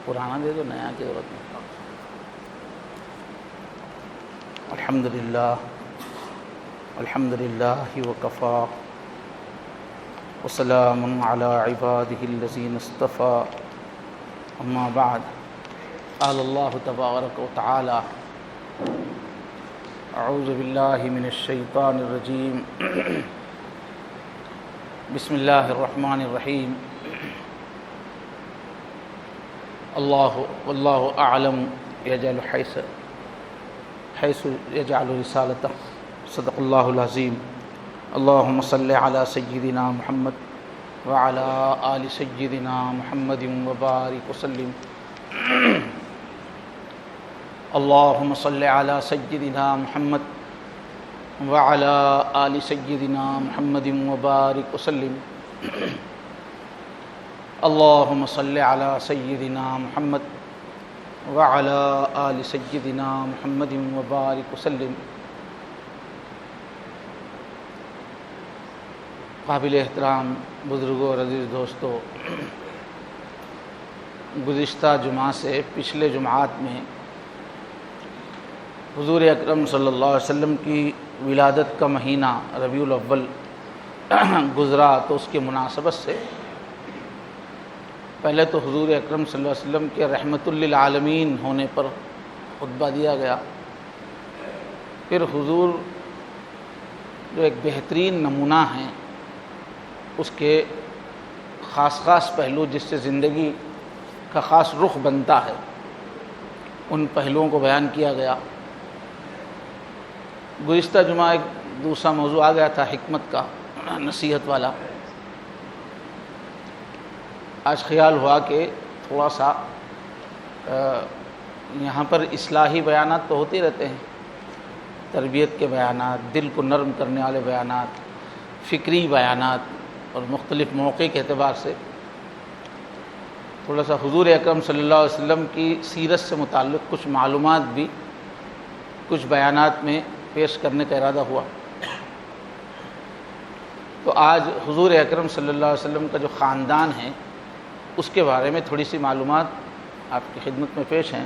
پرانا دے دو، نیا کی ضرورت نہیں۔ الحمدللہ وکفا وسلام علی عبادہ الذین اصطفى، اما بعد، قال اللہ تبارک وتعالی اعوذ باللہ من الشیطان الرجیم، بسم اللہ الرحمن الرحیم، واللہ اعلم یجعل حیث یجعل رسالتہ، صدق اللہ العظیم۔ اللہم صلی علی سیدنا محمد وعلی آل سیدنا محمد وبارک وسلم۔ اللہم صلی علی سیدنا محمد وعلی آل سیدنا محمد وبارک وسلم۔ اللہم صلی علی سیدنا محمد وعلی آل سیدنا محمد وبارک وسلم۔ قابل احترام بزرگوں اور عزیز دوستو، گزشتہ جمعہ سے پچھلے جمعات میں حضور اکرم صلی اللہ علیہ وسلم کی ولادت کا مہینہ ربیع الاول گزرا، تو اس کے مناسبت سے پہلے تو حضور اکرم صلی اللہ علیہ وسلم کے رحمت للعالمین ہونے پر خطبہ دیا گیا، پھر حضور جو ایک بہترین نمونہ ہیں، اس کے خاص پہلو جس سے زندگی کا خاص رخ بنتا ہے، ان پہلوؤں کو بیان کیا گیا۔ گزشتہ جمعہ ایک دوسرا موضوع آ گیا تھا حکمت کا، نصیحت والا۔ آج خیال ہوا کہ تھوڑا سا یہاں پر اصلاحی بیانات تو ہوتے رہتے ہیں، تربیت کے بیانات، دل کو نرم کرنے والے بیانات، فکری بیانات، اور مختلف موقع کے اعتبار سے تھوڑا سا حضور اکرم صلی اللہ علیہ وسلم کی سیرت سے متعلق کچھ معلومات بھی کچھ بیانات میں پیش کرنے کا ارادہ ہوا۔ تو آج حضور اکرم صلی اللہ علیہ وسلم کا جو خاندان ہے، اس کے بارے میں تھوڑی سی معلومات آپ کی خدمت میں پیش ہیں،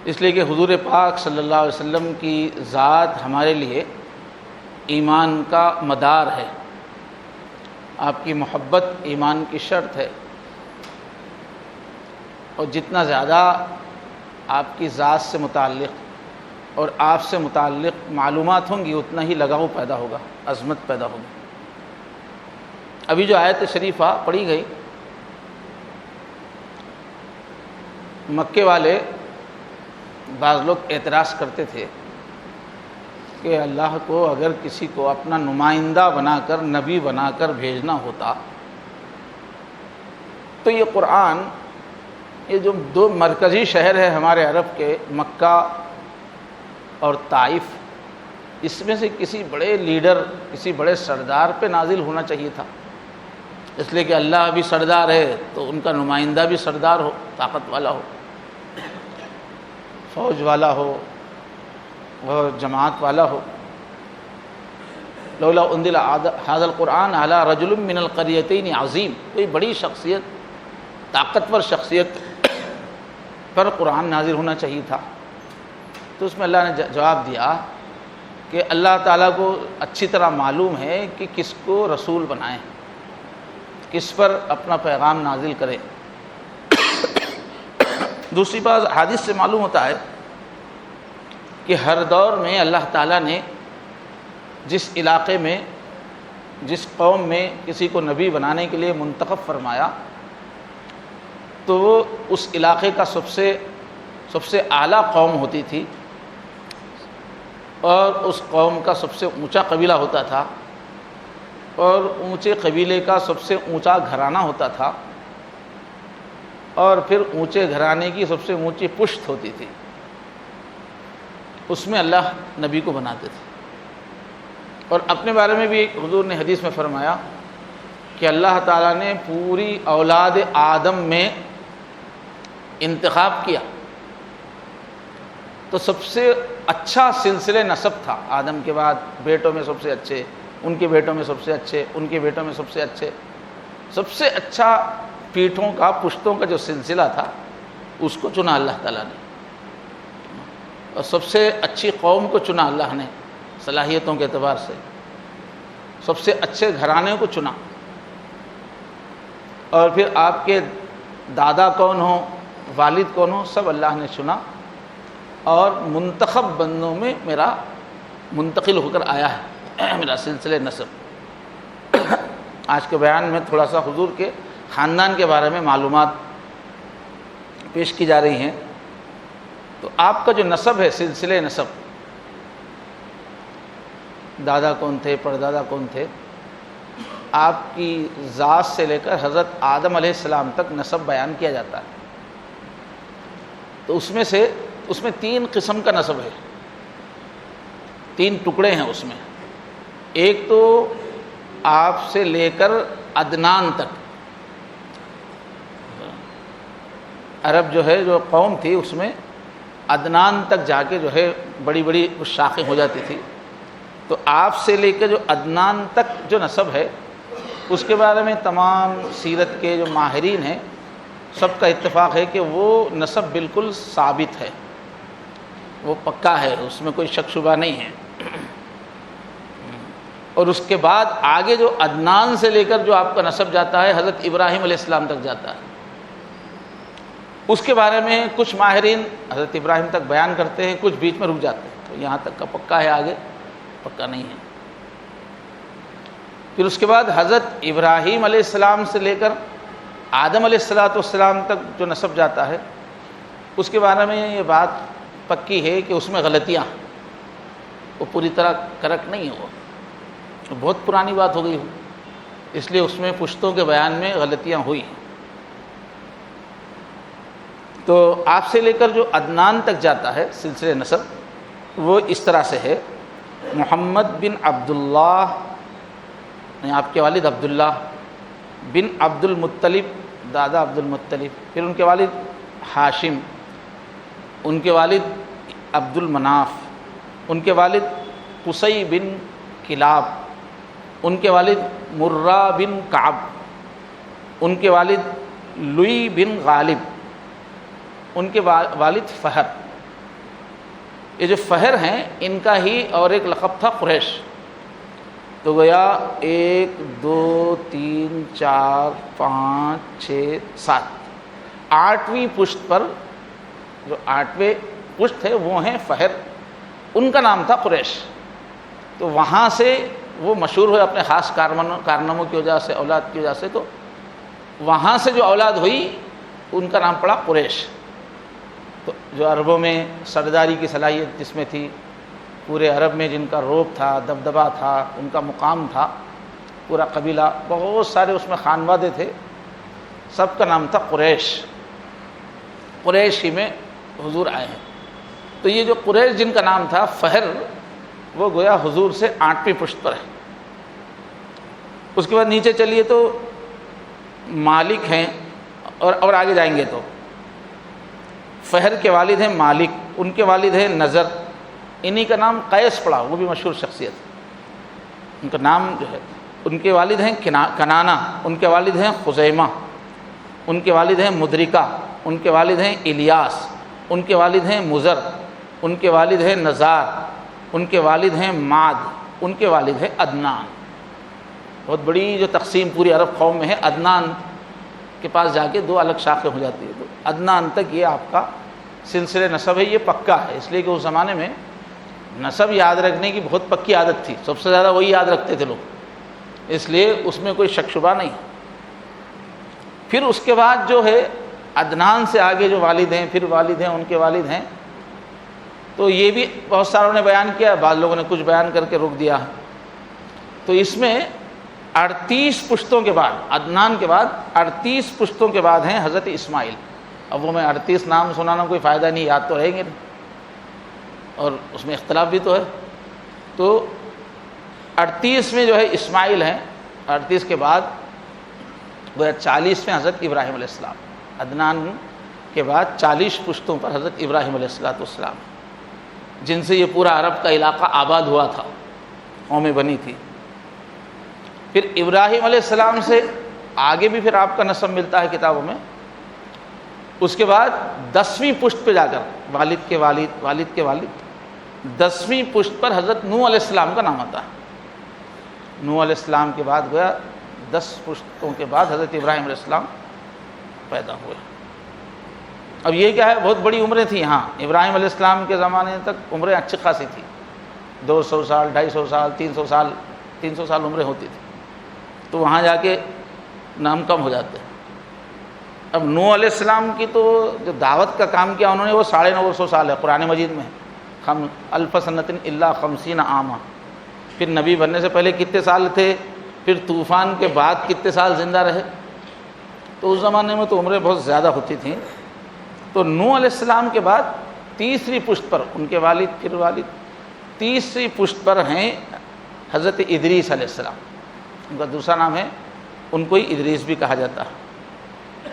اس لیے کہ حضور پاک صلی اللہ علیہ وسلم کی ذات ہمارے لیے ایمان کا مدار ہے، آپ کی محبت ایمان کی شرط ہے، اور جتنا زیادہ آپ کی ذات سے متعلق اور آپ سے متعلق معلومات ہوں گی، اتنا ہی لگاؤ پیدا ہوگا، عظمت پیدا ہوگی۔ ابھی جو آیت شریفہ پڑھی گئی، مکے والے بعض لوگ اعتراض کرتے تھے کہ اللہ کو اگر کسی کو اپنا نمائندہ بنا کر، نبی بنا کر بھیجنا ہوتا، تو یہ قرآن، یہ جو دو مرکزی شہر ہے ہمارے عرب کے، مکہ اور طائف، اس میں سے کسی بڑے لیڈر، کسی بڑے سردار پہ نازل ہونا چاہیے تھا، اس لیے کہ اللہ بھی سردار ہے تو ان کا نمائندہ بھی سردار ہو، طاقت والا ہو، فوج والا ہو اور جماعت والا ہو۔ لولا انزل ھذا القرآن علی رجل من القریتین عظیم، کوئی بڑی شخصیت، طاقتور شخصیت پر قرآن نازل ہونا چاہیے تھا۔ تو اس میں اللہ نے جواب دیا کہ اللہ تعالیٰ کو اچھی طرح معلوم ہے کہ کس کو رسول بنائیں، کس پر اپنا پیغام نازل کرے۔ دوسری بات، حدیث سے معلوم ہوتا ہے کہ ہر دور میں اللہ تعالیٰ نے جس علاقے میں، جس قوم میں کسی کو نبی بنانے کے لیے منتخب فرمایا، تو وہ اس علاقے کا سب سے اعلیٰ قوم ہوتی تھی، اور اس قوم کا سب سے اونچا قبیلہ ہوتا تھا، اور اونچے قبیلے کا سب سے اونچا گھرانہ ہوتا تھا، اور پھر اونچے گھرانے کی سب سے اونچی پشت ہوتی تھی۔ اس میں اللہ نبی کو بناتے تھے۔ اور اپنے بارے میں بھی حضور نے حدیث میں فرمایا کہ اللہ تعالیٰ نے پوری اولاد آدم میں انتخاب کیا، تو سب سے اچھا سلسلہ نسب تھا آدم کے بعد، بیٹوں میں سب سے اچھے، ان کے بیٹوں میں سب سے اچھے، ان کے بیٹوں میں سب سے اچھے، سب سے اچھا پیٹھوں کا پشتوں کا جو سلسلہ تھا اس کو چنا اللہ تعالیٰ نے، اور سب سے اچھی قوم کو چنا اللہ نے صلاحیتوں کے اعتبار سے، سب سے اچھے گھرانے کو چنا، اور پھر آپ کے دادا کون ہوں، والد کون ہوں، سب اللہ نے چنا، اور منتخب بندوں میں میرا منتقل ہو کر آیا ہے میرا سلسلہ نسب۔ آج کے بیان میں تھوڑا سا حضور کے خاندان کے بارے میں معلومات پیش کی جا رہی ہیں۔ تو آپ کا جو نسب ہے، سلسلہ نسب، دادا کون تھے، پردادا کون تھے، آپ کی ذات سے لے کر حضرت آدم علیہ السلام تک نسب بیان کیا جاتا ہے۔ تو اس میں 3 قسم کا نسب ہے، 3 ٹکڑے ہیں اس میں۔ ایک تو آپ سے لے کر عدنان تک، عرب جو ہے جو قوم تھی اس میں عدنان تک جا کے جو ہے بڑی بڑی شاخیں ہو جاتی تھی۔ تو آپ سے لے کے جو عدنان تک جو نسب ہے اس کے بارے میں تمام سیرت کے جو ماہرین ہیں سب کا اتفاق ہے کہ وہ نسب بالکل ثابت ہے، وہ پکا ہے، اس میں کوئی شک شبہ نہیں ہے۔ اور اس کے بعد آگے جو عدنان سے لے کر جو آپ کا نسب جاتا ہے حضرت ابراہیم علیہ السلام تک جاتا ہے، اس کے بارے میں کچھ ماہرین حضرت ابراہیم تک بیان کرتے ہیں، کچھ بیچ میں رک جاتے ہیں، تو یہاں تک کا پکا ہے، آگے پکا نہیں ہے۔ پھر اس کے بعد حضرت ابراہیم علیہ السلام سے لے کر آدم علیہ السلام تک جو نسب جاتا ہے اس کے بارے میں یہ بات پکی ہے کہ اس میں غلطیاں، وہ پوری طرح کریکٹ نہیں ہے، وہ بہت پرانی بات ہو گئی ہو، اس لیے اس میں پشتوں کے بیان میں غلطیاں ہوئی ہیں۔ تو آپ سے لے کر جو عدنان تک جاتا ہے سلسلہ نسب وہ اس طرح سے ہے: محمد بن عبداللہ، آپ کے والد عبداللہ بن عبد المطلب، دادا عبد المطلب، پھر ان کے والد ہاشم، ان کے والد عبد المناف، ان کے والد قصی بن کلاب، ان کے والد مرہ بن کعب، ان کے والد لوئی بن غالب، ان کے والد فہر۔ یہ جو فہر ہیں ان کا ہی اور ایک لقب تھا قریش۔ تو گویا 1 2 3 4 5 6 7 8ویں پشت پر جو 8ویں پشت ہے وہ ہیں فہر، ان کا نام تھا قریش۔ تو وہاں سے وہ مشہور ہوئے اپنے خاص کارناموں کی وجہ سے، اولاد کی وجہ سے، تو وہاں سے جو اولاد ہوئی ان کا نام پڑا قریش۔ تو جو عربوں میں سرداری کی صلاحیت جس میں تھی، پورے عرب میں جن کا رعب تھا، دبدبہ تھا، ان کا مقام تھا، پورا قبیلہ، بہت سارے اس میں خانوادے تھے، سب کا نام تھا قریش۔ قریش ہی میں حضور آئے ہیں۔ تو یہ جو قریش جن کا نام تھا فہر، وہ گویا حضور سے 8ویں پشت پر ہے۔ اس کے بعد نیچے چلیے تو مالک ہیں، اور آگے جائیں گے تو فہر کے والد ہیں مالک، ان کے والد ہیں نظر، انہی کا نام قیس پڑا، وہ بھی مشہور شخصیت، ان کا نام جو ہے۔ ان کے والد ہیں کنانہ، ان کے والد ہیں خزیمہ، ان کے والد ہیں مدرکہ، ان کے والد ہیں الیاس، ان کے والد ہیں مزر، ان کے والد ہیں نزار، ان کے والد ہیں ماد، ان کے والد ہیں عدنان۔ بہت بڑی جو تقسیم پوری عرب قوم میں ہے، عدنان کے پاس جا کے 2 الگ شاخیں ہو جاتی ہے۔ تو عدنان تک یہ آپ کا سلسلہ نسب ہے، یہ پکا ہے، اس لیے کہ اس زمانے میں نسب یاد رکھنے کی بہت پکی عادت تھی، سب سے زیادہ وہی یاد رکھتے تھے لوگ، اس لیے اس میں کوئی شک شبہ نہیں۔ پھر اس کے بعد جو ہے عدنان سے آگے جو والد ہیں، پھر والد ہیں، ان کے والد ہیں، تو یہ بھی بہت ساروں نے بیان کیا، بعض لوگوں نے کچھ بیان کر کے روک دیا۔ تو اس میں 38 پشتوں کے بعد، عدنان کے بعد 38 پشتوں کے بعد ہیں حضرت اسماعیل۔ اب وہ میں 38 نام سنانا کوئی فائدہ نہیں، یاد تو رہیں گے، اور اس میں اختلاف بھی تو ہے۔ تو 38 میں جو ہے اسماعیل ہیں، 38 کے بعد وہ 40 میں حضرت ابراہیم علیہ السلام، عدنان کے بعد 40 پشتوں پر حضرت ابراہیم علیہ السلام، جن سے یہ پورا عرب کا علاقہ آباد ہوا تھا، قومیں بنی تھی۔ پھر ابراہیم علیہ السلام سے آگے بھی پھر آپ کا نسب ملتا ہے کتابوں میں. اس کے بعد 10ویں پشت پہ جا کر والد کے والد، والد کے والد، 10ویں پشت پر حضرت نوح علیہ السلام کا نام آتا ہے. نوح علیہ السلام کے بعد گویا 10 پشتوں کے بعد حضرت ابراہیم علیہ السلام پیدا ہوئے. اب یہ کیا ہے، بہت بڑی عمریں تھیں. ہاں ابراہیم علیہ السلام کے زمانے تک عمریں اچھی خاصی تھیں، 200 سال، 250 سال، 300 سال، 300 سال عمریں ہوتی تھیں. تو وہاں جا کے نام کم ہو جاتے ہیں. اب نوح علیہ السلام کی تو جو دعوت کا کام کیا انہوں نے وہ 950 سال ہے. قرآن مجید میں الف سنۃ الا 50 عاما. پھر نبی بننے سے پہلے کتنے سال تھے، پھر طوفان کے بعد کتنے سال زندہ رہے. تو اس زمانے میں تو عمریں بہت زیادہ ہوتی تھیں. تو نوح علیہ السلام کے بعد 3ری پشت پر ان کے والد، پھر والد، 3ری پشت پر ہیں حضرت ادریس علیہ السلام. ان کا دوسرا نام ہے، ان کو ہی ادریس بھی کہا جاتا ہے.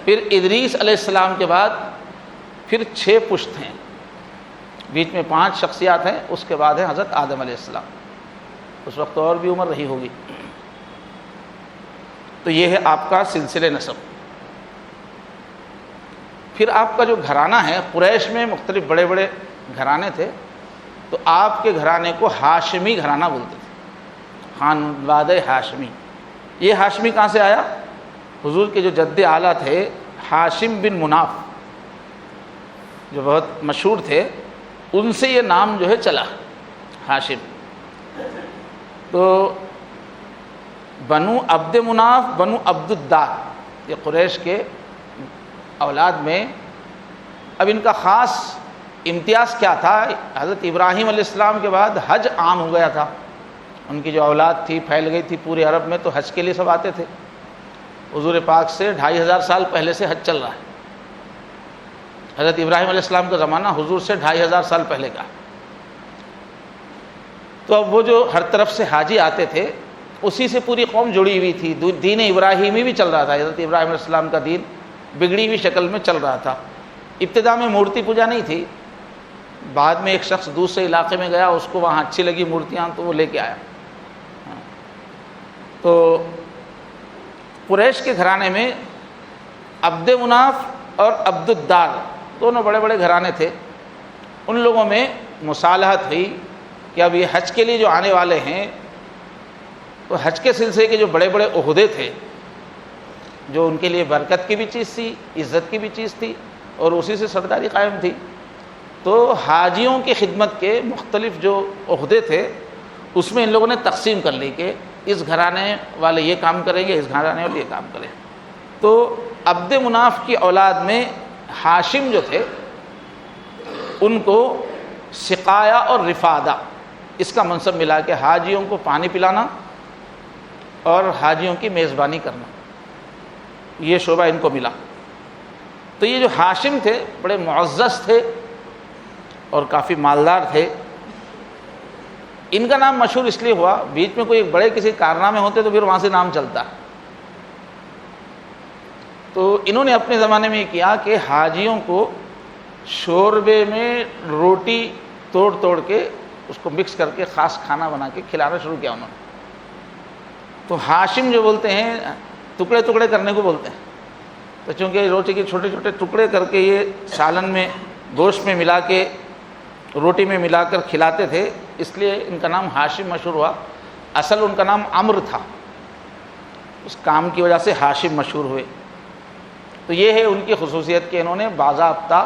پھر ادریس علیہ السلام کے بعد پھر 6 پشت ہیں، بیچ میں 5 شخصیات ہیں. اس کے بعد ہے حضرت آدم علیہ السلام. اس وقت اور بھی عمر رہی ہوگی. تو یہ ہے آپ کا سلسلے نسب. پھر آپ کا جو گھرانہ ہے، قریش میں مختلف بڑے بڑے گھرانے تھے، تو آپ کے گھرانے کو ہاشمی گھرانہ بولتے تھے، خانواد ہاشمی. یہ ہاشمی کہاں سے آیا؟ حضور کے جو جد اعلیٰ تھے ہاشم بن مناف، جو بہت مشہور تھے، ان سے یہ نام جو ہے چلا ہاشم. تو بنو عبد مناف، بنو عبد الدار، یہ قریش کے اولاد میں. اب ان کا خاص امتیاز کیا تھا؟ حضرت ابراہیم علیہ السلام کے بعد حج عام ہو گیا تھا. ان کی جو اولاد تھی پھیل گئی تھی پورے عرب میں، تو حج کے لیے سب آتے تھے. حضور پاک سے 2500 سال پہلے سے حج چل رہا ہے. حضرت ابراہیم علیہ السلام کا زمانہ حضور سے 2500 سال پہلے کا. تو اب وہ جو ہر طرف سے حاجی آتے تھے، اسی سے پوری قوم جڑی ہوئی تھی. دین ابراہیمی بھی چل رہا تھا. حضرت ابراہیم علیہ السلام کا دین بگڑی ہوئی شکل میں چل رہا تھا. ابتدا میں مورتی پوجا نہیں تھی. بعد میں ایک شخص دوسرے علاقے میں گیا، اس کو وہاں اچھی لگی مورتیاں، تو وہ لے کے آیا. تو قریش کے گھرانے میں عبد مناف اور عبد الدار دونوں بڑے بڑے گھرانے تھے. ان لوگوں میں مصالحت ہوئی کہ اب یہ حج کے لیے جو آنے والے ہیں، تو حج کے سلسلے کے جو بڑے بڑے عہدے تھے، جو ان کے لیے برکت کی بھی چیز تھی، عزت کی بھی چیز تھی، اور اسی سے سرداری قائم تھی. تو حاجیوں کی خدمت کے مختلف جو عہدے تھے، اس میں ان لوگوں نے تقسیم کر لی کہ اس گھرانے والے یہ کام کریں گے، اس گھرانے والے یہ کام کریں. تو عبد مناف کی اولاد میں ہاشم جو تھے، ان کو سقایا اور رفادہ اس کا منصب ملا کہ حاجیوں کو پانی پلانا اور حاجیوں کی میزبانی کرنا، یہ شعبہ ان کو ملا. تو یہ جو ہاشم تھے بڑے معزز تھے اور کافی مالدار تھے. ان کا نام مشہور اس لیے ہوا، بیچ میں کوئی بڑے کسی کارنامے ہوتے تو پھر وہاں سے نام چلتا. تو انہوں نے اپنے زمانے میں یہ کیا کہ حاجیوں کو شوربے میں روٹی توڑ توڑ کے اس کو مکس کر کے خاص کھانا بنا کے کھلانا شروع کیا انہوں نے. تو ہاشم جو بولتے ہیں ٹکڑے ٹکڑے کرنے کو بولتے ہیں. تو چونکہ روٹی کے چھوٹے چھوٹے ٹکڑے کر کے یہ سالن میں، گوشت میں ملا کے، روٹی میں ملا کر کھلاتے تھے، اس لیے ان کا نام ہاشم مشہور ہوا. اصل ان کا نام عمرو تھا، اس کام کی وجہ سے ہاشم مشہور ہوئے. تو یہ ہے ان کی خصوصیت کہ انہوں نے باضابطہ،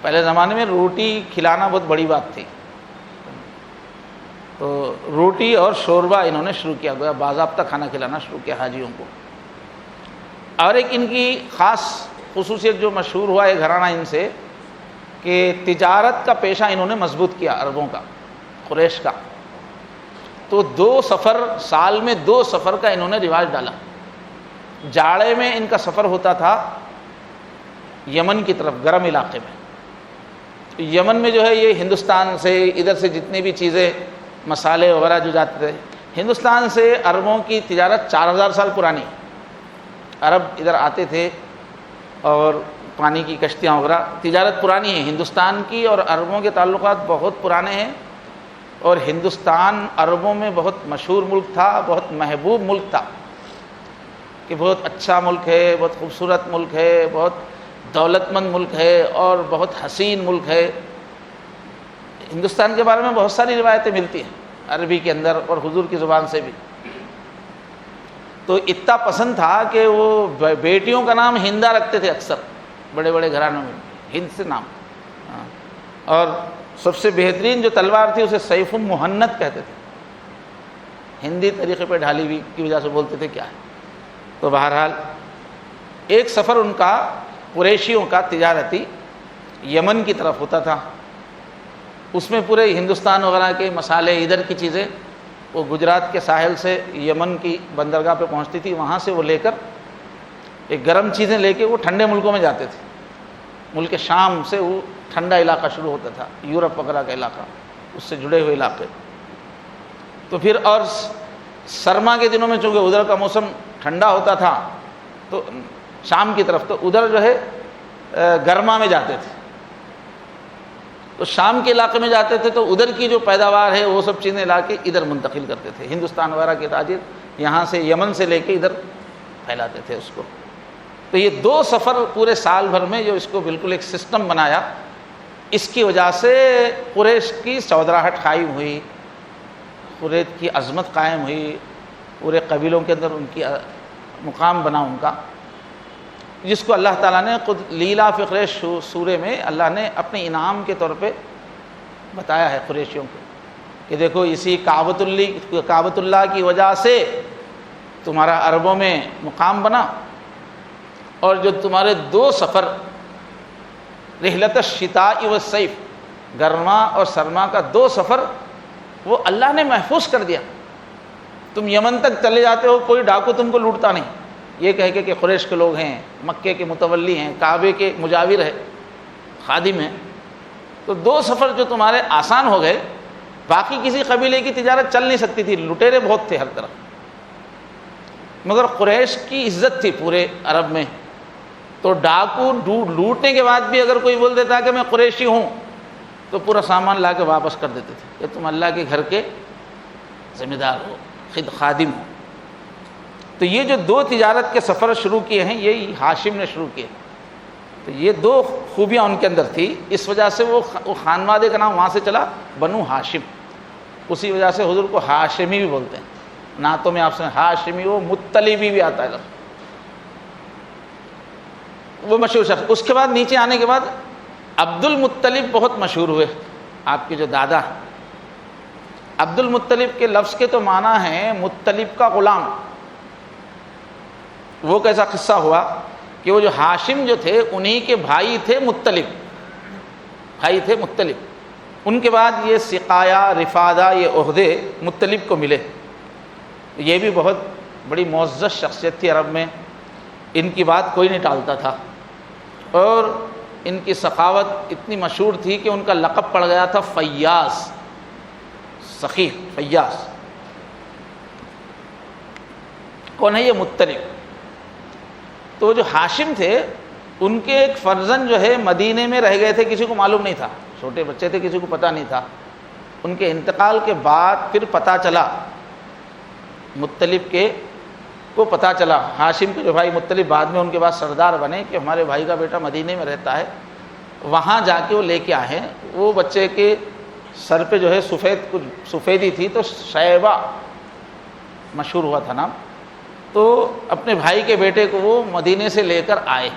پہلے زمانے میں روٹی کھلانا بہت بڑی بات تھی، تو روٹی اور شوربہ انہوں نے شروع کیا، گویا باضابطہ کھانا کھلانا شروع کیا حاجیوں کو. اور ایک ان کی خاص خصوصیت جو مشہور ہوا ہے گھرانہ ان سے، کہ تجارت کا پیشہ انہوں نے مضبوط کیا عربوں کا، قریش کا. تو 2 سفر سال میں 2 سفر کا انہوں نے رواج ڈالا. جاڑے میں ان کا سفر ہوتا تھا یمن کی طرف، گرم علاقے میں. یمن میں جو ہے یہ ہندوستان سے، ادھر سے جتنی بھی چیزیں مسالے وغیرہ جو جاتے تھے، ہندوستان سے عربوں کی تجارت 4000 سال پرانی. عرب ادھر آتے تھے اور پانی کی کشتیاں وغیرہ، تجارت پرانی ہے ہندوستان کی، اور عربوں کے تعلقات بہت پرانے ہیں. اور ہندوستان عربوں میں بہت مشہور ملک تھا، بہت محبوب ملک تھا. کہ بہت اچھا ملک ہے، بہت خوبصورت ملک ہے، بہت دولت مند ملک ہے اور بہت حسین ملک ہے۔ ہندوستان کے بارے میں بہت ساری روایتیں ملتی ہیں عربی کے اندر اور حضور کی زبان سے بھی۔ تو اتنا پسند تھا کہ وہ بیٹیوں کا نام ہندا رکھتے تھے اکثر بڑے بڑے گھرانوں میں، ہند سے نام۔ اور سب سے بہترین جو تلوار تھی اسے سیف مہند کہتے تھے، ہندی طریقے پہ ڈھالی ہوئی کی وجہ سے بولتے تھے کیا ہے۔ تو بہرحال ایک سفر ان کا قریشیوں کا تجارتی یمن کی طرف ہوتا تھا، اس میں پورے ہندوستان وغیرہ کے مسالے ادھر کی چیزیں وہ گجرات کے ساحل سے یمن کی بندرگاہ پہ پہنچتی تھی، وہاں سے وہ لے کر ایک گرم چیزیں لے کے وہ ٹھنڈے ملکوں میں جاتے تھے۔ ملک شام سے وہ ٹھنڈا علاقہ شروع ہوتا تھا، یورپ وغیرہ کا علاقہ، اس سے جڑے ہوئے علاقے۔ تو پھر اور سرما کے دنوں میں چونکہ ادھر کا موسم ٹھنڈا ہوتا تھا تو شام کی طرف، تو ادھر جو ہے گرما میں جاتے تھے۔ تو شام کے علاقے میں جاتے تھے تو ادھر کی جو پیداوار ہے وہ سب چیزیں لا کے ادھر منتقل کرتے تھے۔ ہندوستان وغیرہ کے تاجر یہاں سے یمن سے لے کے ادھر پھیلاتے تھے اس کو۔ تو یہ دو سفر پورے سال بھر میں جو اس کو بالکل ایک سسٹم بنایا، اس کی وجہ سے قریش کی چودراہٹ قائم ہوئی، قریش کی عظمت قائم ہوئی، پورے قبیلوں کے اندر ان کی مقام بنا ان کا، جس کو اللہ تعالیٰ نے خود لیلا فی قریش سورے میں اللہ نے اپنے انعام کے طور پہ بتایا ہے قریشیوں کو کہ دیکھو اسی کعبۃ اللہ کی وجہ سے تمہارا عربوں میں مقام بنا، اور جو تمہارے دو سفر رحلت الشتاء والصیف، گرما اور سرما کا دو سفر، وہ اللہ نے محفوظ کر دیا۔ تم یمن تک چلے جاتے ہو، کوئی ڈاکو تم کو لوٹتا نہیں، یہ کہہ کے کہ قریش کے لوگ ہیں، مکے کے متولی ہیں، کعبے کے مجاور ہیں، خادم ہیں۔ تو دو سفر جو تمہارے آسان ہو گئے، باقی کسی قبیلے کی تجارت چل نہیں سکتی تھی، لٹیرے بہت تھے ہر طرف، مگر قریش کی عزت تھی پورے عرب میں۔ تو ڈاکو لوٹنے کے بعد بھی اگر کوئی بول دیتا کہ میں قریشی ہوں تو پورا سامان لا کے واپس کر دیتے تھے کہ تم اللہ کے گھر کے ذمہ دار ہو، خادم ہو۔ تو یہ جو دو تجارت کے سفر شروع کیے ہیں یہ ہاشم نے شروع کیے، تو یہ دو خوبیاں ان کے اندر تھی، اس وجہ سے وہ خانوادے کا نام وہاں سے چلا بنو ہاشم، اسی وجہ سے حضور کو ہاشمی بھی بولتے ہیں، نعتوں میں آپ سے ہاشمی وہ مطلبی بھی آتا ہے لفظ، وہ مشہور شخص۔ اس کے بعد نیچے آنے کے بعد عبد المطلب بہت مشہور ہوئے، آپ کے جو دادا عبد المطلب کے لفظ کے تو معنی ہیں مطلب کا غلام۔ وہ کیسا قصہ ہوا کہ وہ جو ہاشم جو تھے انہی کے بھائی تھے مطلب، ان کے بعد یہ سقایا رفادہ یہ عہدے مطلب کو ملے۔ یہ بھی بہت بڑی معزز شخصیت تھی عرب میں، ان کی بات کوئی نہیں ٹالتا تھا، اور ان کی سخاوت اتنی مشہور تھی کہ ان کا لقب پڑ گیا تھا فیاض، سخی فیاض۔ کون ہے یہ؟ مطلب۔ تو جو ہاشم تھے ان کے ایک فرزند جو ہے مدینے میں رہ گئے تھے، کسی کو معلوم نہیں تھا، چھوٹے بچے تھے، کسی کو پتہ نہیں تھا۔ ان کے انتقال کے بعد پھر پتہ چلا، مطلب کے کو پتہ چلا، ہاشم کے جو بھائی مطلب بعد میں ان کے بعد سردار بنے، کہ ہمارے بھائی کا بیٹا مدینے میں رہتا ہے۔ وہاں جا کے وہ لے کے آئے ہیں، وہ بچے کے سر پہ جو ہے کچھ سفیدی تھی، تو شیبہ مشہور ہوا تھا نام۔ تو اپنے بھائی کے بیٹے کو وہ مدینے سے لے کر آئے۔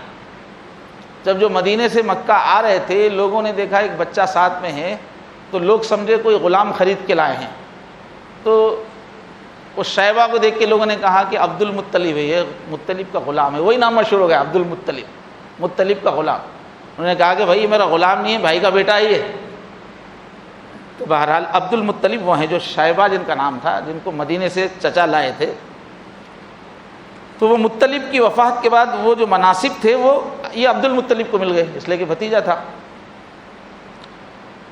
جب جو مدینے سے مکہ آ رہے تھے، لوگوں نے دیکھا ایک بچہ ساتھ میں ہے، تو لوگ سمجھے کوئی غلام خرید کے لائے ہیں۔ تو اس شیبہ کو دیکھ کے لوگوں نے کہا کہ عبد المطلب ہے، یہ مطلب کا غلام ہے، وہی نام مشہور ہو گیا عبد المطلب، مطلب کا غلام۔ انہوں نے کہا کہ بھائی یہ میرا غلام نہیں ہے، بھائی کا بیٹا ہی ہے۔ تو بہرحال عبد المطلب وہ ہیں جو شیبہ جن کا نام تھا، جن کو مدینے سے چچا لائے تھے۔ تو وہ مطلب کی وفات کے بعد وہ جو مناصب تھے وہ یہ عبد المطلب کو مل گئے، اس لیے کہ بھتیجا تھا۔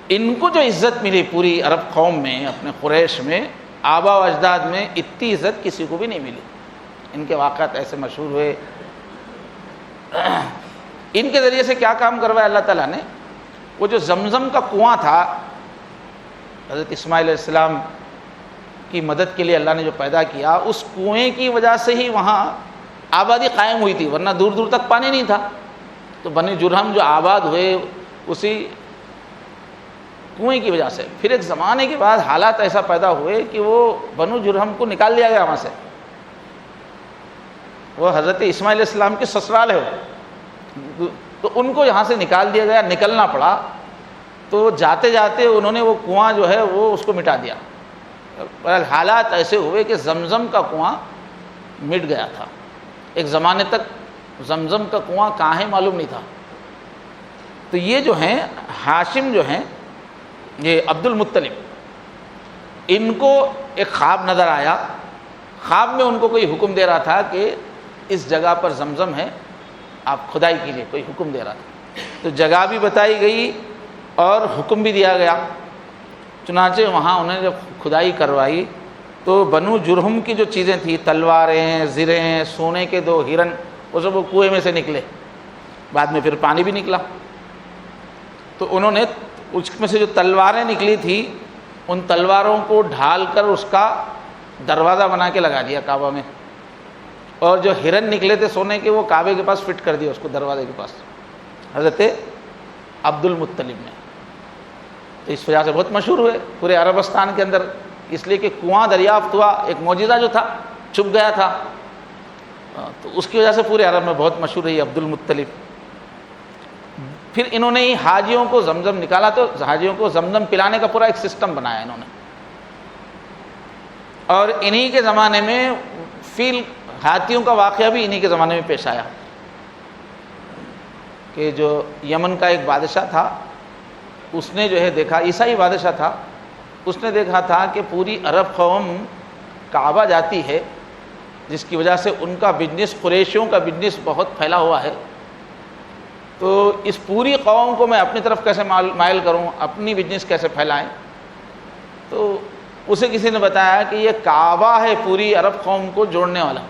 ان کو جو عزت ملی پوری عرب قوم میں، اپنے قریش میں، آبا و اجداد میں اتنی عزت کسی کو بھی نہیں ملی۔ ان کے واقعات ایسے مشہور ہوئے۔ ان کے ذریعے سے کیا کام کروایا اللہ تعالیٰ نے؟ وہ جو زمزم کا کنواں تھا، حضرت اسماعیل علیہ السلام کی مدد کے لیے اللہ نے جو پیدا کیا، اس کنویں کی وجہ سے ہی وہاں آبادی قائم ہوئی تھی، ورنہ دور دور تک پانی نہیں تھا۔ تو بنی جرہم جو آباد ہوئے اسی کنویں کی وجہ سے۔ پھر ایک زمانے کے بعد حالات ایسا پیدا ہوئے کہ وہ بنو جرہم کو نکال دیا گیا وہاں سے۔ وہ حضرت اسماعیل علیہ السلام کی سسرال ہے وہ، تو ان کو یہاں سے نکال دیا گیا، نکلنا پڑا۔ تو جاتے جاتے انہوں نے وہ کنواں جو ہے وہ اس کو مٹا دیا۔ حالات ایسے ہوئے کہ زمزم کا کنواں مٹ گیا تھا۔ ایک زمانے تک زمزم کا کنواں کہاں ہے معلوم نہیں تھا۔ تو یہ جو ہیں ہاشم جو ہیں، یہ عبد المطلب، ان کو ایک خواب نظر آیا۔ خواب میں ان کو کوئی حکم دے رہا تھا کہ اس جگہ پر زمزم ہے، آپ کھدائی کیجیے، کوئی حکم دے رہا تھا۔ تو جگہ بھی بتائی گئی اور حکم بھی دیا گیا۔ چنانچہ وہاں انہوں نے جب کھدائی کروائی تو بنو جرہم کی جو چیزیں تھیں، تلواریں، زریں، سونے کے 2 ہرن، وہ سب وہ کنویں میں سے نکلے۔ بعد میں پھر پانی بھی نکلا۔ تو انہوں نے اس میں سے جو تلواریں نکلی تھیں، ان تلواروں کو ڈھال کر اس کا دروازہ بنا کے لگا دیا کعبہ میں، اور جو ہرن نکلے تھے سونے کے وہ کعبے کے پاس فٹ کر دیا، اس کو دروازے کے پاس، حضرت عبد المطلب نے۔ تو اس وجہ سے بہت مشہور ہوئے پورے عربستان کے اندر، اس لیے کہ کنواں دریافت ہوا، ایک معجزہ جو تھا چھپ گیا تھا، تو اس کی وجہ سے پورے عرب میں بہت مشہور ہے عبد المطلب۔ پھر انہوں نے ہی حاجیوں کو زمزم نکالا، تو حاجیوں کو زمزم پلانے کا پورا ایک سسٹم بنایا انہوں نے۔ اور انہی کے زمانے میں فیل ہاتھیوں کا واقعہ بھی انہی کے زمانے میں پیش آیا کہ جو یمن کا ایک بادشاہ تھا، اس نے جو ہے دیکھا، عیسائی بادشاہ تھا، اس نے دیکھا تھا کہ پوری عرب قوم کعبہ جاتی ہے، جس کی وجہ سے ان کا بزنس، قریشیوں کا بزنس بہت پھیلا ہوا ہے۔ تو اس پوری قوم کو میں اپنی طرف کیسے مائل کروں، اپنی بزنس کیسے پھیلائیں؟ تو اسے کسی نے بتایا کہ یہ کعبہ ہے پوری عرب قوم کو جوڑنے والا،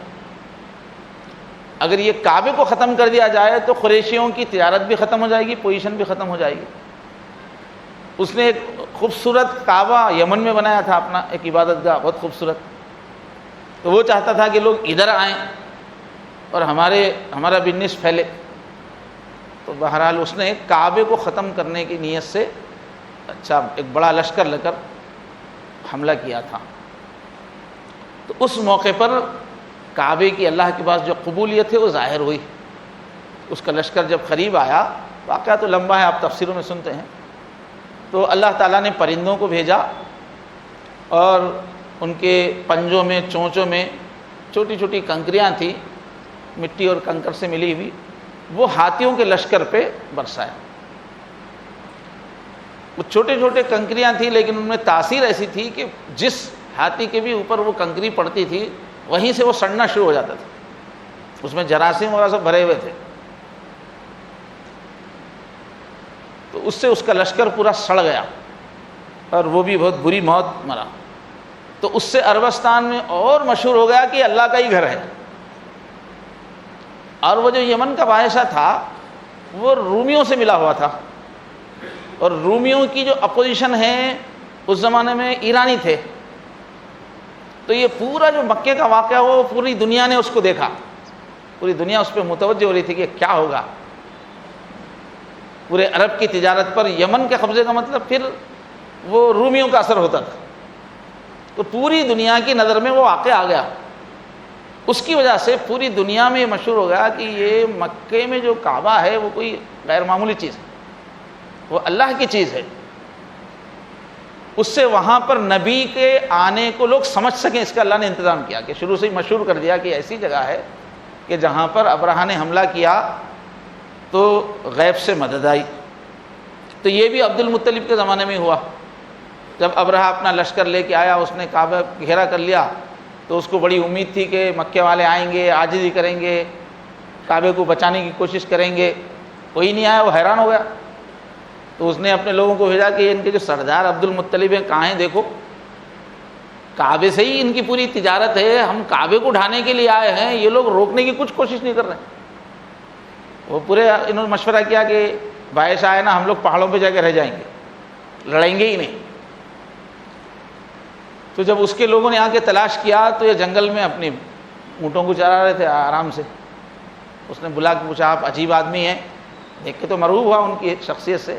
اگر یہ کعبے کو ختم کر دیا جائے تو قریشیوں کی تجارت بھی ختم ہو جائے گی، پوزیشن بھی ختم ہو جائے گی۔ اس نے ایک خوبصورت کعبہ یمن میں بنایا تھا، اپنا ایک عبادت گاہ بہت خوبصورت، تو وہ چاہتا تھا کہ لوگ ادھر آئیں اور ہمارا بزنس پھیلے۔ تو بہرحال اس نے کعبے کو ختم کرنے کی نیت سے ایک بڑا لشکر لے کر حملہ کیا تھا۔ تو اس موقع پر کعبے کی اللہ کے پاس جو قبولیت ہے وہ ظاہر ہوئی۔ اس کا لشکر جب قریب آیا، واقعہ تو لمبا ہے، آپ تفسیروں میں سنتے ہیں، تو اللہ تعالیٰ نے پرندوں کو بھیجا اور ان کے پنجوں میں، چونچوں میں چھوٹی چھوٹی کنکریاں تھیں، مٹی اور کنکر سے ملی ہوئی، وہ ہاتھیوں کے لشکر پہ برسایا۔ وہ چھوٹے چھوٹے کنکریاں تھیں، لیکن ان میں تاثیر ایسی تھی کہ جس ہاتھی کے بھی اوپر وہ کنکری پڑتی تھی وہیں سے وہ سڑنا شروع ہو جاتا تھا، اس میں جراثیم وغیرہ سب بھرے ہوئے تھے۔ تو اس سے اس کا لشکر پورا سڑ گیا اور وہ بھی بہت بری موت مرا۔ تو اس سے عربستان میں اور مشہور ہو گیا کہ اللہ کا ہی گھر ہے۔ اور وہ جو یمن کا بادشاہ تھا وہ رومیوں سے ملا ہوا تھا، اور رومیوں کی جو اپوزیشن ہے اس زمانے میں ایرانی تھے۔ تو یہ پورا جو مکے کا واقعہ وہ پوری دنیا نے اس کو دیکھا، پوری دنیا اس پہ متوجہ ہو رہی تھی کہ کیا ہوگا۔ پورے عرب کی تجارت پر یمن کے قبضے کا مطلب پھر وہ رومیوں کا اثر ہوتا تھا۔ تو پوری دنیا کی نظر میں وہ واقعہ آ گیا، اس کی وجہ سے پوری دنیا میں یہ مشہور ہو گیا کہ یہ مکے میں جو کعبہ ہے وہ کوئی غیر معمولی چیز ہے، وہ اللہ کی چیز ہے۔ اس سے وہاں پر نبی کے آنے کو لوگ سمجھ سکیں، اس کا اللہ نے انتظام کیا کہ شروع سے ہی مشہور کر دیا کہ ایسی جگہ ہے کہ جہاں پر ابرہہ نے حملہ کیا تو غیب سے مدد آئی۔ تو یہ بھی عبد المطلب کے زمانے میں ہوا، جب ابرہہ اپنا لشکر لے کے آیا، اس نے کعبہ گھیرا کر لیا، تو اس کو بڑی امید تھی کہ مکے والے آئیں گے، عاجزی کریں گے، کعبے کو بچانے کی کوشش کریں گے۔ کوئی نہیں آیا، وہ حیران ہو گیا۔ تو اس نے اپنے لوگوں کو بھیجا کہ ان کے جو سردار عبد المطلب ہیں کہاں ہیں دیکھو، کعبے سے ہی ان کی پوری تجارت ہے، ہم کعبے کو ڈھانے کے لیے آئے ہیں، یہ لوگ روکنے کی کچھ کوشش نہیں کر رہے۔ وہ پورے انہوں نے مشورہ کیا کہ بارش آئے نا، ہم لوگ پہاڑوں پہ جا کے رہ جائیں گے، لڑیں گے ہی نہیں۔ تو جب اس کے لوگوں نے آ کے تلاش کیا تو یہ جنگل میں اپنی اونٹوں کو چرا رہے تھے آرام سے. اس نے بلا کے پوچھا آپ عجیب آدمی ہیں, دیکھ کے تو مرعوب ہوا ان کی شخصیت سے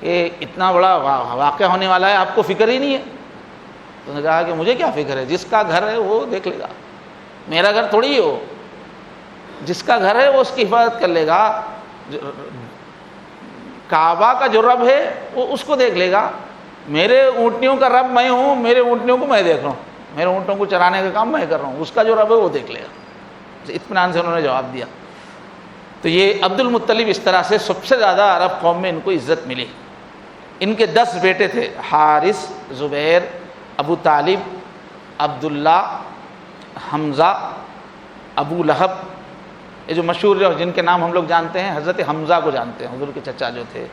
کہ اتنا بڑا واقعہ ہونے والا ہے, آپ کو فکر ہی نہیں ہے. تو انہوں نے کہا کہ مجھے کیا فکر ہے, جس کا گھر ہے وہ دیکھ لے گا, میرا گھر تھوڑی ہو, جس کا گھر ہے وہ اس کی حفاظت کر لے گا, کعبہ کا جو رب ہے وہ اس کو دیکھ لے گا, میرے اونٹنیوں کا رب میں ہوں, میرے اونٹنیوں کو میں دیکھ رہا ہوں, میرے اونٹوں کو چرانے کا کام میں کر رہا ہوں, اس کا جو رب ہے وہ دیکھ لے گا. اطمینان سے انہوں نے جواب دیا. تو یہ عبد المطلب اس طرح سے سب سے زیادہ عرب قوم میں ان کو عزت ملی. ان کے 10 بیٹے تھے, حارث, زبیر, ابو طالب, عبداللہ, حمزہ, ابو لہب. یہ جو مشہور جن کے نام ہم لوگ جانتے ہیں, حضرت حمزہ کو جانتے ہیں, حضور کے چچا جو تھے,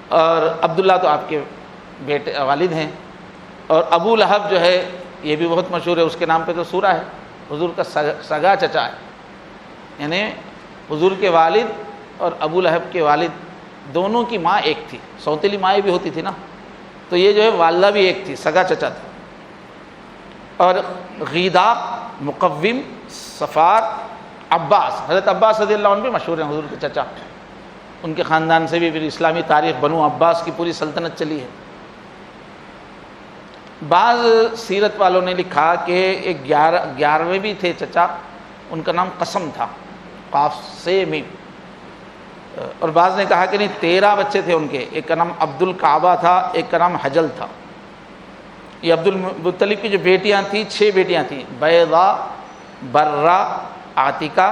اور عبداللہ تو آپ کے بیٹے والد ہیں, اور ابو لہب جو ہے یہ بھی بہت مشہور ہے, اس کے نام پہ تو سورہ ہے, حضور کا سگا چچا ہے. یعنی حضور کے والد اور ابو لہب کے والد دونوں کی ماں ایک تھی, سوتیلی مائیں بھی ہوتی تھی نا, تو یہ جو ہے والدہ بھی ایک تھی, سگا چچا تھا. اور غیداق, مقوم, صفار, عباس, حضرت عباس رضی اللہ عنہ بھی مشہور ہیں, حضور کے چچا. ان کے خاندان سے بھی پھر اسلامی تاریخ بنو عباس کی پوری سلطنت چلی ہے. بعض سیرت والوں نے لکھا کہ ایک 11ویں بھی تھے چچا, ان کا نام قسم تھا, قاف سے میم. اور بعض نے کہا کہ نہیں 13 بچے تھے ان کے, ایک کا نام عبد الکعبہ تھا, ایک کا نام حجل تھا. یہ عبد المطلب کی جو بیٹیاں تھیں 6 بیٹیاں تھیں, بیضا, برہ, عاتکہ,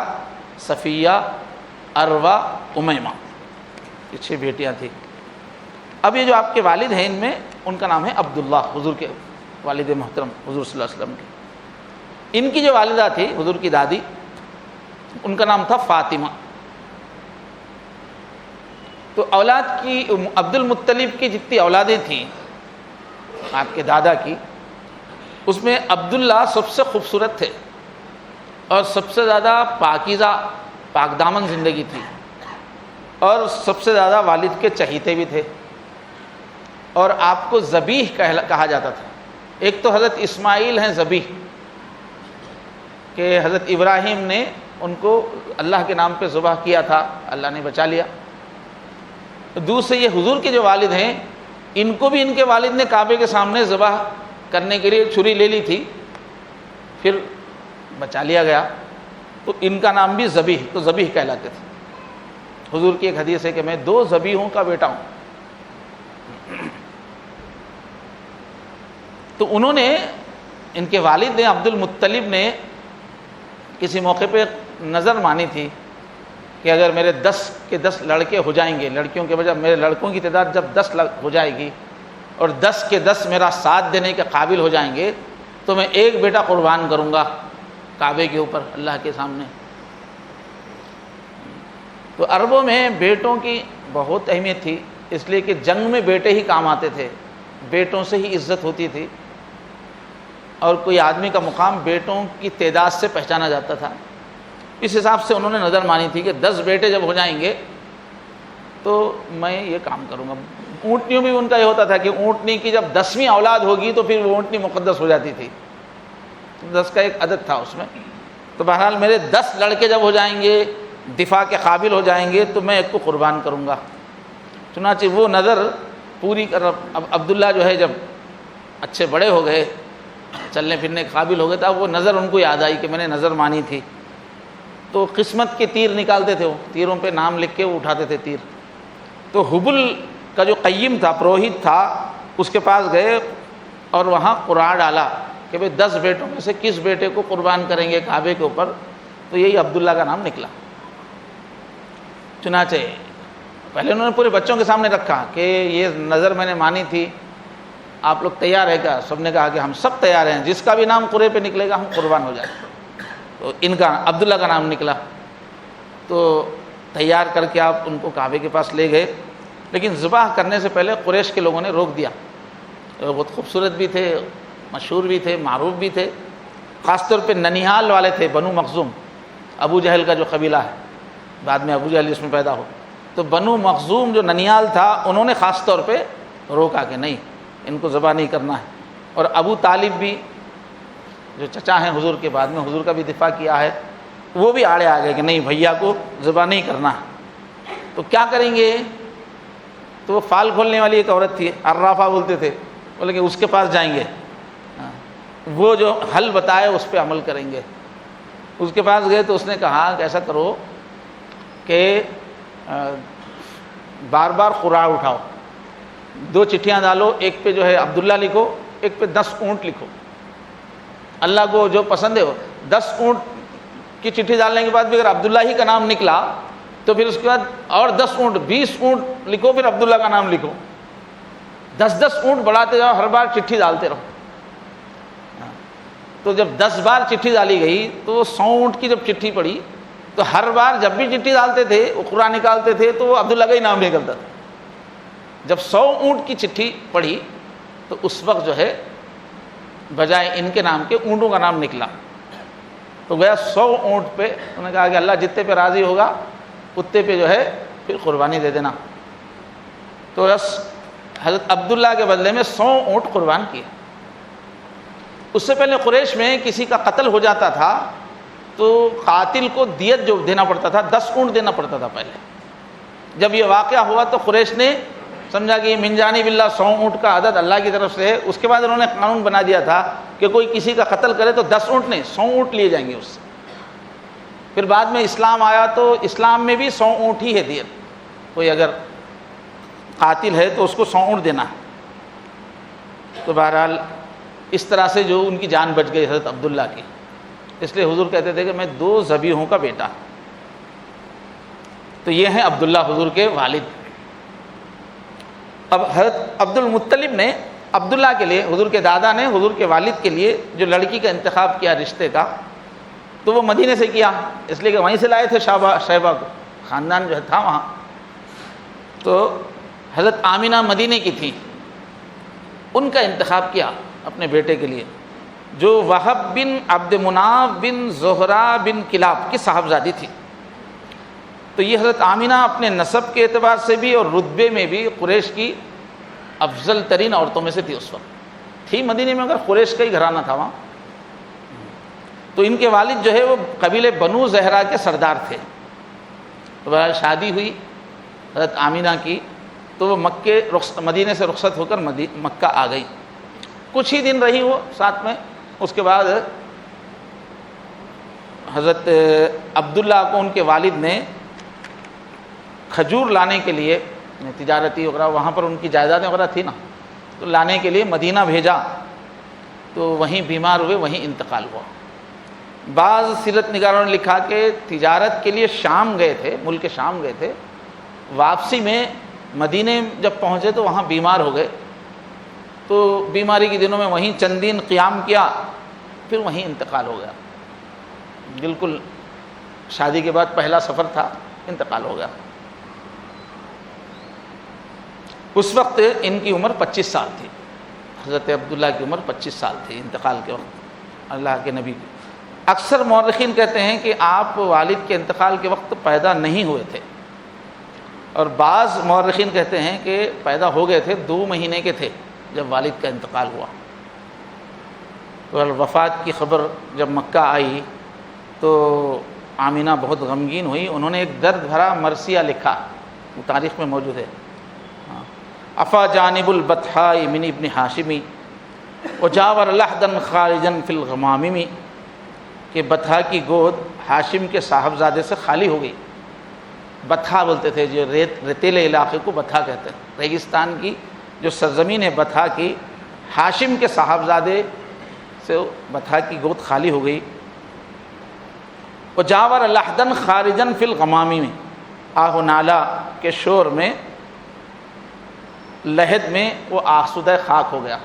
صفیہ, عروہ, امیمہ, یہ 6 بیٹیاں تھیں. اب یہ جو آپ کے والد ہیں ان میں ان کا نام ہے عبداللہ, حضور کے والد محترم حضور صلی اللہ علیہ وسلم کے. ان کی جو والدہ تھی حضور کی دادی, ان کا نام تھا فاطمہ. تو اولاد کی عبد المطلب کی جتنی اولادیں تھیں آپ کے دادا کی, اس میں عبداللہ سب سے خوبصورت تھے اور سب سے زیادہ پاکیزہ پاک دامن زندگی تھی, اور سب سے زیادہ والد کے چہیتے بھی تھے, اور آپ کو ذبیح کہا جاتا تھا. ایک تو حضرت اسماعیل ہیں ذبیح, کہ حضرت ابراہیم نے ان کو اللہ کے نام پہ ذبح کیا تھا, اللہ نے بچا لیا. دوسرے یہ حضور کے جو والد ہیں, ان کو بھی ان کے والد نے کعبے کے سامنے ذبح کرنے کے لیے چھری لے لی تھی, پھر بچا لیا گیا, تو ان کا نام بھی ذبیح, تو ذبیح کہلاتے تھے. حضور کی ایک حدیث ہے کہ میں 2 ذبیحوں کا بیٹا ہوں. تو انہوں نے, ان کے والد نے عبد المطلب نے کسی موقع پہ نظر مانی تھی کہ اگر میرے 10 کے 10 لڑکے ہو جائیں گے, لڑکیوں کے بجائے میرے لڑکوں کی تعداد جب 10 ہو جائے گی اور 10 کے 10 میرا ساتھ دینے کے قابل ہو جائیں گے, تو میں ایک بیٹا قربان کروں گا کعبے کے اوپر اللہ کے سامنے. تو عربوں میں بیٹوں کی بہت اہمیت تھی, اس لیے کہ جنگ میں بیٹے ہی کام آتے تھے, بیٹوں سے ہی عزت ہوتی تھی, اور کوئی آدمی کا مقام بیٹوں کی تعداد سے پہچانا جاتا تھا. اس حساب سے انہوں نے نظر مانی تھی کہ 10 بیٹے جب ہو جائیں گے تو میں یہ کام کروں گا. اونٹنیوں بھی ان کا یہ ہوتا تھا کہ اونٹنی کی جب 10ویں اولاد ہوگی تو پھر وہ اونٹنی مقدس ہو جاتی تھی, 10 کا ایک عدد تھا اس میں. تو بہرحال میرے 10 لڑکے جب ہو جائیں گے, دفاع کے قابل ہو جائیں گے, تو میں ایک کو قربان کروں گا. چنانچہ وہ نظر پوری کر. اب عبداللہ جو ہے جب اچھے بڑے ہو گئے, چلنے پھرنے کے قابل ہو گئے, تھا وہ نظر ان کو یاد آئی کہ میں نے نظر مانی تھی. تو قسمت کے تیر نکالتے تھے, وہ تیروں پہ نام لکھ کے وہ اٹھاتے تھے تیر. تو حبل کا جو قیم تھا, پروہت تھا, اس کے پاس گئے اور وہاں قرعہ ڈالا کہ بھئی 10 بیٹوں میں سے کس بیٹے کو قربان کریں گے کعبے کے اوپر. تو یہی عبداللہ کا نام نکلا. چنانچہ پہلے انہوں نے پورے بچوں کے سامنے رکھا کہ یہ نظر میں نے مانی تھی, آپ لوگ تیار ہے کیا؟ سب نے کہا کہ ہم سب تیار ہیں, جس کا بھی نام قرعے پہ نکلے گا ہم قربان ہو جائیں. تو ان کا عبداللہ کا نام نکلا. تو تیار کر کے آپ ان کو کعبے کے پاس لے گئے, لیکن ذبح کرنے سے پہلے قریش کے لوگوں نے روک دیا. بہت خوبصورت بھی تھے, مشہور بھی تھے, معروف بھی تھے. خاص طور پہ ننیہال والے تھے, بنو مخزوم, ابو جہل کا جو قبیلہ ہے, بعد میں ابو جہل اس میں پیدا ہو. تو بنو مخزوم جو ننیہال تھا, انہوں نے خاص طور پہ روکا کہ نہیں, ان کو ذبح نہیں کرنا ہے. اور ابو طالب بھی جو چچا ہیں حضور کے بعد میں حضور کا بھی دفاع کیا ہے، وہ بھی آڑے آ گئے کہ نہیں بھیا کو ذبح نہیں کرنا، تو کیا کریں گے؟ تو وہ فال کھولنے والی ایک عورت تھی، عرافہ بولتے تھے، بولے کہ اس کے پاس جائیں گے، وہ جو حل بتائے اس پہ عمل کریں گے۔ اس کے پاس گئے تو اس نے کہا کہ ایسا کرو کہ بار بار قرعہ اٹھاؤ، 2 چٹھیاں ڈالو، ایک پہ جو ہے عبداللہ لکھو، ایک پہ 10 اونٹ لکھو، اللہ کو جو پسند ہے وہ 10 اونٹ کی چٹھی ڈالنے کے بعد بھی اگر عبداللہ ہی کا نام نکلا تو پھر اس کے بعد اور 10 اونٹ 20 اونٹ لکھو، پھر عبداللہ کا نام لکھو، 10 اونٹ بڑھاتے جاؤ، ہر بار چٹھی ڈالتے رہو۔ تو جب 10 بار چٹھی ڈالی گئی تو 100 اونٹ کی جب چٹھی پڑی تو ہر بار جب بھی چٹھی ڈالتے تھے وہ قرآن نکالتے تھے تو وہ عبداللہ کا ہی نام نکلتا تھا۔ جب 100 اونٹ کی چٹھی پڑی تو اس وقت جو ہے بجائے ان کے نام کے اونٹوں کا نام نکلا، تو گیا 100 اونٹ پہ انہوں نے کہا کہ اللہ جتنے پہ راضی ہوگا اتنے پہ جو ہے پھر قربانی دے دینا۔ تو بس حضرت عبداللہ کے بدلے میں 100 اونٹ قربان کیے۔ اس سے پہلے قریش میں کسی کا قتل ہو جاتا تھا تو قاتل کو دیت جو دینا پڑتا تھا 10 اونٹ دینا پڑتا تھا پہلے۔ جب یہ واقعہ ہوا تو قریش نے سمجھا کہ یہ من جانب اللہ 100 اونٹ کا عدد اللہ کی طرف سے ہے۔ اس کے بعد انہوں نے قانون بنا دیا تھا کہ کوئی کسی کا قتل کرے تو 10 اونٹ نہیں 100 اونٹ لیے جائیں گے اس سے۔ پھر بعد میں اسلام آیا تو اسلام میں بھی 100 اونٹ ہی ہے دیت، کوئی اگر قاتل ہے تو اس کو 100 اونٹ دینا ہے۔ تو بہرحال اس طرح سے جو ان کی جان بچ گئی حضرت عبداللہ کی، اس لیے حضور کہتے تھے کہ میں 2 ذبیحوں کا بیٹا۔ تو یہ ہیں عبداللہ حضور کے والد۔ اب حضرت عبد المطلب نے عبداللہ کے لیے، حضور کے دادا نے حضور کے والد کے لیے جو لڑکی کا انتخاب کیا رشتے کا، تو وہ مدینے سے کیا، اس لیے کہ وہیں سے لائے تھے شیبہ کو، خاندان جو تھا وہاں۔ تو حضرت آمینہ مدینے کی تھی، ان کا انتخاب کیا اپنے بیٹے کے لیے، جو وہب بن عبد مناف بن زہرہ بن کلاب کی صاحبزادی تھی۔ تو یہ حضرت آمینہ اپنے نسب کے اعتبار سے بھی اور رتبے میں بھی قریش کی افضل ترین عورتوں میں سے تھی اس وقت، تھی مدینے میں، مگر قریش کا ہی گھرانہ تھا وہاں۔ تو ان کے والد جو ہے وہ قبیلے بنو زہرہ کے سردار تھے۔ تو بہرحال شادی ہوئی حضرت آمینہ کی، تو وہ مدینے سے رخصت ہو کر مکہ آ گئی، کچھ ہی دن رہی وہ ساتھ میں۔ اس کے بعد حضرت عبداللہ کو ان کے والد نے کھجور لانے کے لیے، تجارتی وغیرہ وہاں پر ان کی جائیدادیں وغیرہ تھی نا، تو لانے کے لیے مدینہ بھیجا، تو وہیں بیمار ہوئے، وہیں انتقال ہوا۔ بعض سیرت نگاروں نے لکھا کہ تجارت کے لیے شام گئے تھے، ملک شام گئے تھے، واپسی میں مدینے جب پہنچے تو وہاں بیمار ہو گئے، تو بیماری کے دنوں میں وہیں چند دن قیام کیا، پھر وہیں انتقال ہو گیا۔ بالکل شادی کے بعد پہلا سفر تھا، انتقال ہو گیا۔ اس وقت ان کی عمر 25 سال تھی، حضرت عبداللہ کی عمر 25 سال تھی انتقال کے وقت اللہ کے نبی کی۔ اکثر مورخین کہتے ہیں کہ آپ والد کے انتقال کے وقت پیدا نہیں ہوئے تھے، اور بعض مورخین کہتے ہیں کہ پیدا ہو گئے تھے، 2 مہینے کے تھے جب والد کا انتقال ہوا۔ تو وفات کی خبر جب مکہ آئی تو آمینہ بہت غمگین ہوئی، انہوں نے ایک درد بھرا مرثیہ لکھا، وہ تاریخ میں موجود ہے، افا جانب البطحاء من ابن ہاشمی وجاور لحدا خارجا فی الغمامم، کہ بطحا کی گود ہاشم کے صاحبزادے سے خالی ہو گئی۔ بطحا بولتے تھے، جو ریتیلے علاقے کو بطحا کہتے ہیں، ریگستان کی جو سرزمین ہے بطحا کی، ہاشم کے صاحبزادے سے بطحا کی گود خالی ہو گئی۔ وجاور لحدا خارجا فی الغمامم، آہ و نالا کے شور میں، لہد میں وہ آسودہ خاک ہو گیا۔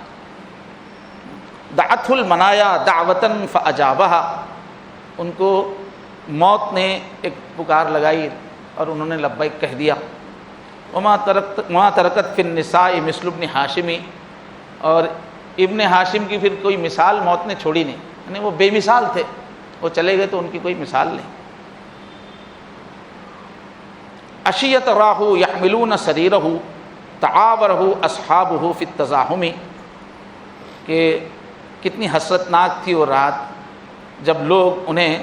دعته المنایا دعوتا فاجابها، ان کو موت نے ایک پکار لگائی اور انہوں نے لبیک کہہ دیا۔ وما ترکت فی النساء مثل ابن ہاشمی، اور ابن ہاشم کی پھر کوئی مثال موت نے چھوڑی نہیں، یعنی وہ بے مثال تھے، وہ چلے گئے تو ان کی کوئی مثال نہیں۔ اشیت راہ یحملون سریرہ تعاورہ اصحابہ فی التزاحم، کہ کتنی حسرتناک تھی وہ رات جب لوگ انہیں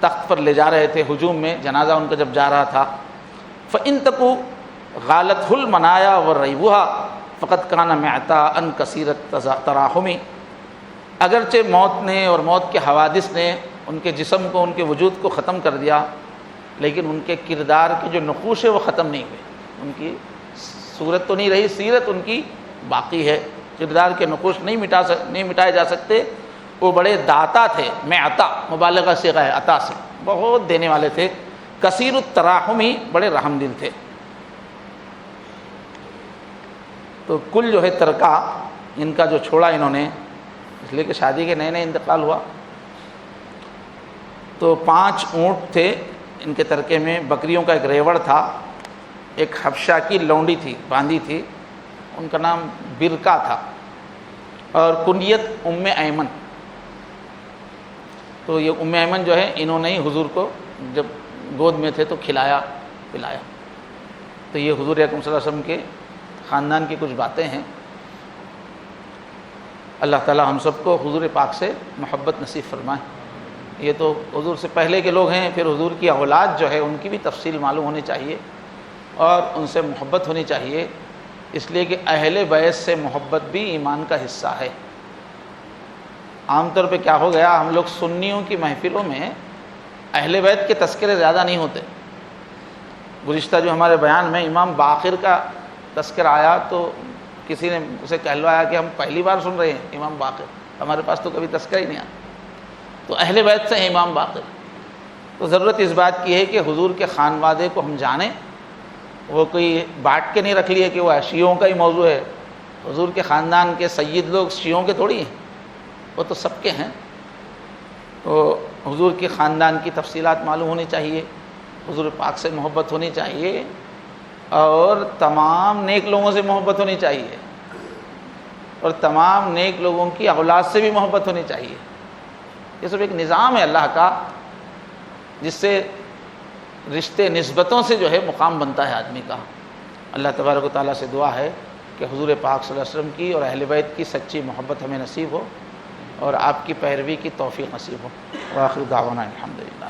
تخت پر لے جا رہے تھے ہجوم میں، جنازہ ان کا جب جا رہا تھا. فَإِن تَكُ غَالَتْهُ الْمَنَايَا وَالرَّيْبُهَا فَقَدْ كَانَ مِعْتَاءً كَثِيرَ التَّرَاحُمِ. اگرچہ موت نے اور موت کے حوادث نے ان کے جسم کو، ان کے وجود کو ختم کر دیا، لیکن ان کے کردار کے جو نقوش ہے وہ ختم نہیں ہوئے. ان کی صورت تو نہیں رہی، سیرت ان کی باقی ہے. کردار کے نقوش نہیں مٹائے جا سکتے. وہ بڑے داتا تھے، میں عطا مبالغہ سے ہے، عطا سے بہت دینے والے تھے. کثیر التراحمی، بڑے رحم دل تھے. تو کل جو ہے ترکہ ان کا جو چھوڑا انہوں نے، اس لیے کہ شادی کے نئے نئے انتقال ہوا، تو 5 اونٹ تھے ان کے ترکے میں، بکریوں کا ایک ریوڑ تھا، ایک حبشہ کی لونڈی تھی باندھی تھی، ان کا نام برکا تھا، اور کنیت ام ایمن. تو یہ ام ایمن جو ہے انہوں نے ہی حضور کو جب گود میں تھے تو کھلایا پلایا. تو یہ حضور اکرم صلی اللہ علیہ وسلم کے خاندان کی کچھ باتیں ہیں. اللہ تعالی ہم سب کو حضور پاک سے محبت نصیب فرمائے. یہ تو حضور سے پہلے کے لوگ ہیں، پھر حضور کی اولاد جو ہے ان کی بھی تفصیل معلوم ہونی چاہیے اور ان سے محبت ہونی چاہیے، اس لیے کہ اہل بیت سے محبت بھی ایمان کا حصہ ہے. عام طور پہ کیا ہو گیا، ہم لوگ سنیوں کی محفلوں میں اہل بیت کے تذکرے زیادہ نہیں ہوتے. گزشتہ جو ہمارے بیان میں امام باقر کا تذکرہ آیا تو کسی نے اسے کہلوایا کہ ہم پہلی بار سن رہے ہیں امام باقر، ہمارے پاس تو کبھی تذکرہ ہی نہیں آیا. تو اہل بیت سے ہیں امام باقر. تو ضرورت اس بات کی ہے کہ حضور کے خانوادے کو ہم جانیں. وہ کوئی بانٹ کے نہیں رکھ لیے کہ وہ شیعوں کا ہی موضوع ہے. حضور کے خاندان کے سید لوگ شیعوں کے تھوڑی ہیں، وہ تو سب کے ہیں. تو حضور کے خاندان کی تفصیلات معلوم ہونی چاہیے، حضور پاک سے محبت ہونی چاہیے، اور تمام نیک لوگوں سے محبت ہونی چاہیے، اور تمام نیک لوگوں کی اولاد سے بھی محبت ہونی چاہیے. یہ سب ایک نظام ہے اللہ کا، جس سے رشتے نسبتوں سے جو ہے مقام بنتا ہے آدمی کا. اللہ تبارک و تعالیٰ سے دعا ہے کہ حضور پاک صلی اللہ علیہ وسلم کی اور اہل بیت کی سچی محبت ہمیں نصیب ہو، اور آپ کی پیروی کی توفیق نصیب ہو. وآخر دعوانا الحمدللہ.